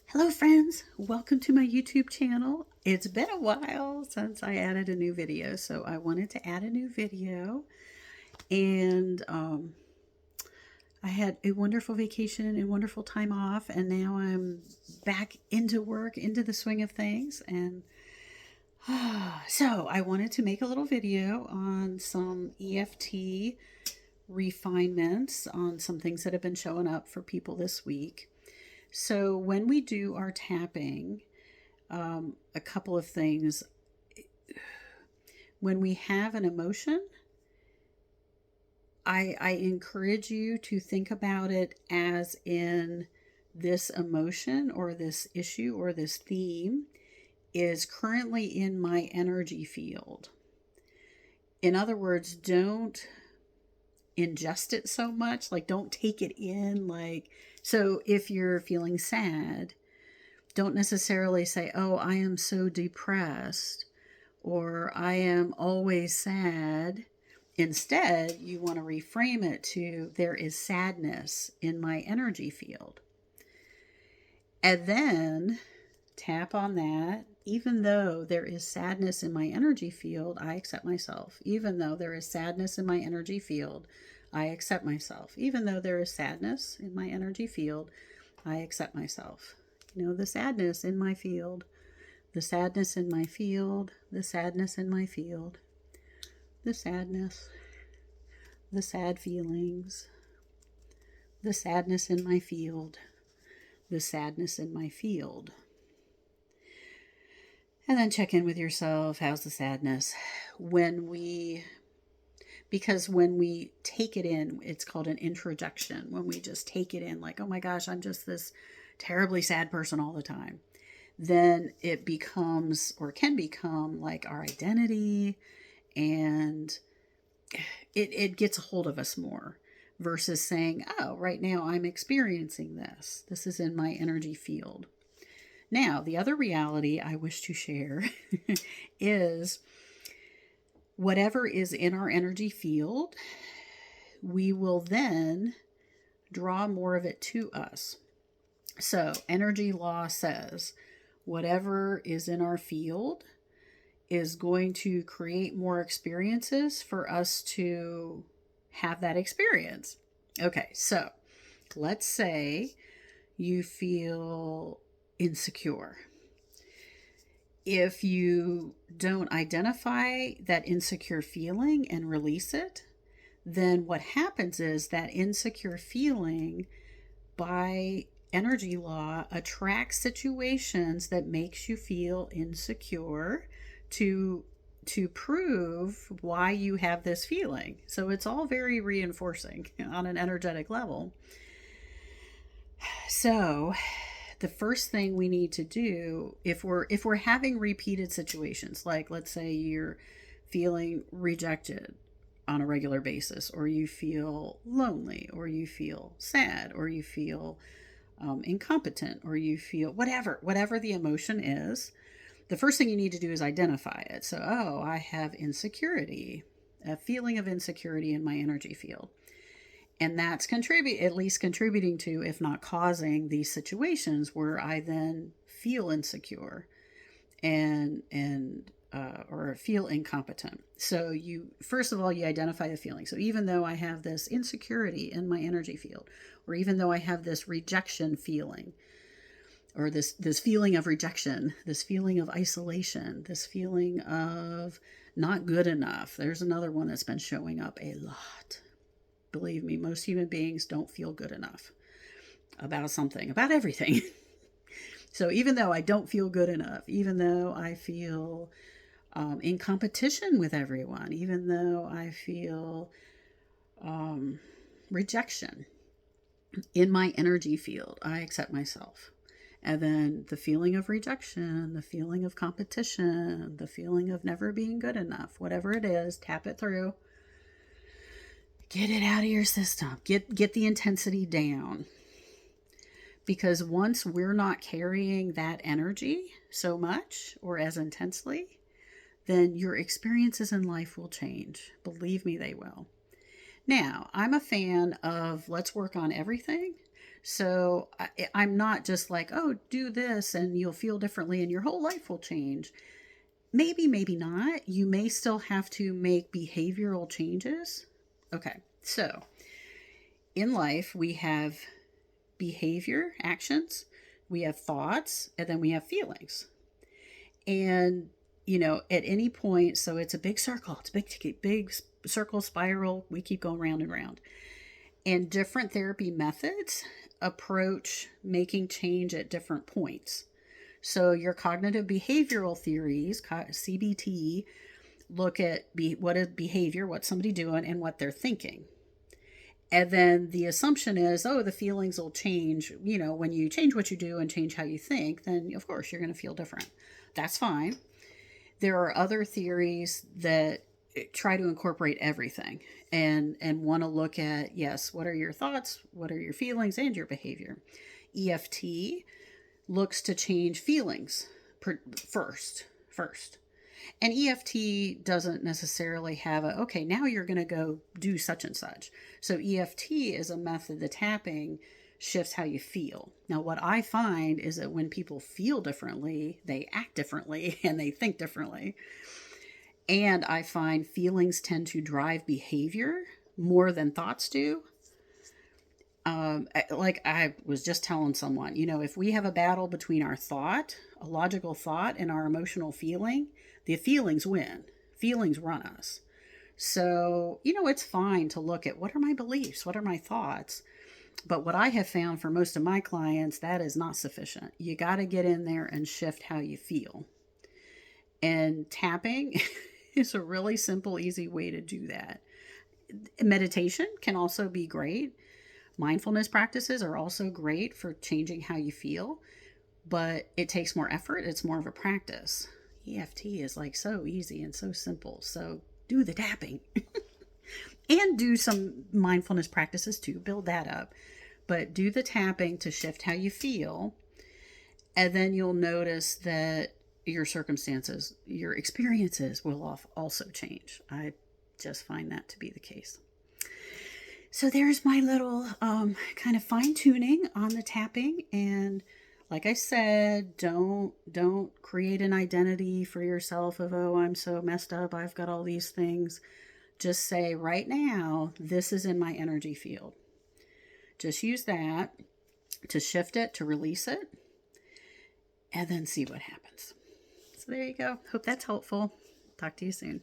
Hello, friends. Welcome to my YouTube channel. It's been a while since I added a new video, so I wanted to add a new video. And I had a wonderful vacation and wonderful time off, and now I'm back into work, into the swing of things. And so I wanted to make a little video on some EFT refinements on some things that have been showing up for people this week. So when we do our tapping, a couple of things. When we have an emotion, I encourage you to think about it as in this emotion or this issue or this theme is currently in my energy field. In other words, don't ingest it so much, like don't take it in. So if you're feeling sad, don't necessarily say, oh, I am so depressed or I am always sad. Instead, you want to reframe it to there is sadness in my energy field. And then tap on that. Even though there is sadness in my energy field, I accept myself. Even though there is sadness in my energy field, I accept myself. Even though there is sadness in my energy field, I accept myself. The sadness in my field, the sadness in my field, the sadness in my field, the sadness, the sad feelings, the sadness in my field, the sadness in my field. And then check in with yourself. How's the sadness? Because when we take it in, it's called an introjection. When we just take it in, like, oh my gosh, I'm just this terribly sad person all the time, then it becomes or can become like our identity, and it gets a hold of us more versus saying, oh, right now I'm experiencing this. This is in my energy field. Now, the other reality I wish to share is whatever is in our energy field, we will then draw more of it to us. So, energy law says whatever is in our field is going to create more experiences for us to have that experience. Okay, so let's say you feel insecure. If you don't identify that insecure feeling and release it, then what happens is that insecure feeling, by energy law, attracts situations that makes you feel insecure to prove why you have this feeling. So it's all very reinforcing on an energetic level. So the first thing we need to do, if we're having repeated situations, like let's say you're feeling rejected on a regular basis, or you feel lonely, or you feel sad, or you feel incompetent, or you feel whatever the emotion is, the first thing you need to do is identify it. So, oh, I have insecurity, a feeling of insecurity in my energy field. And that's at least contributing to, if not causing, these situations where I then feel insecure and or feel incompetent. So you, first of all, you identify the feeling. So even though I have this insecurity in my energy field, or even though I have this rejection feeling, or this feeling of rejection, this feeling of isolation, this feeling of not good enough. There's another one that's been showing up a lot. Believe me, most human beings don't feel good enough about something, about everything. So even though I don't feel good enough, even though I feel in competition with everyone, even though I feel rejection in my energy field, I accept myself. And then the feeling of rejection, the feeling of competition, the feeling of never being good enough, whatever it is, tap it through. Get it out of your system. Get the intensity down. Because once we're not carrying that energy so much or as intensely, then your experiences in life will change. Believe me, they will. Now, I'm a fan of let's work on everything. So I'm not just like, oh, do this and you'll feel differently and your whole life will change. Maybe, maybe not. You may still have to make behavioral changes. Okay, so in life, we have behavior, actions, we have thoughts, and then we have feelings. And, at any point, so it's a big circle, it's a big circle spiral. We keep going round and round. And different therapy methods approach making change at different points. So your cognitive behavioral theories, CBT, look at what is behavior, what's somebody doing, and what they're thinking. And then the assumption is, oh, the feelings will change. When you change what you do and change how you think, then of course you're going to feel different. That's fine. There are other theories that try to incorporate everything and want to look at, yes, what are your thoughts, what are your feelings, and your behavior. EFT looks to change feelings first. And EFT doesn't necessarily have okay, now you're going to go do such and such. So EFT is a method, the tapping shifts how you feel. Now, what I find is that when people feel differently, they act differently and they think differently. And I find feelings tend to drive behavior more than thoughts do. Like I was just telling someone, if we have a battle between our thought, a logical thought, and our emotional feeling, the feelings win. Feelings run us. So, it's fine to look at what are my beliefs? What are my thoughts? But what I have found for most of my clients, that is not sufficient. You got to get in there and shift how you feel. And tapping is a really simple, easy way to do that. Meditation can also be great. Mindfulness practices are also great for changing how you feel, but it takes more effort. It's more of a practice. EFT is like so easy and so simple. So do the tapping and do some mindfulness practices too. Build that up. But do the tapping to shift how you feel. And then you'll notice that your circumstances, your experiences will also change. I just find that to be the case. So there's my little kind of fine tuning on the tapping. And like I said, don't create an identity for yourself of, oh, I'm so messed up, I've got all these things. Just say right now, this is in my energy field. Just use that to shift it, to release it, and then see what happens. So there you go. Hope that's helpful. Talk to you soon.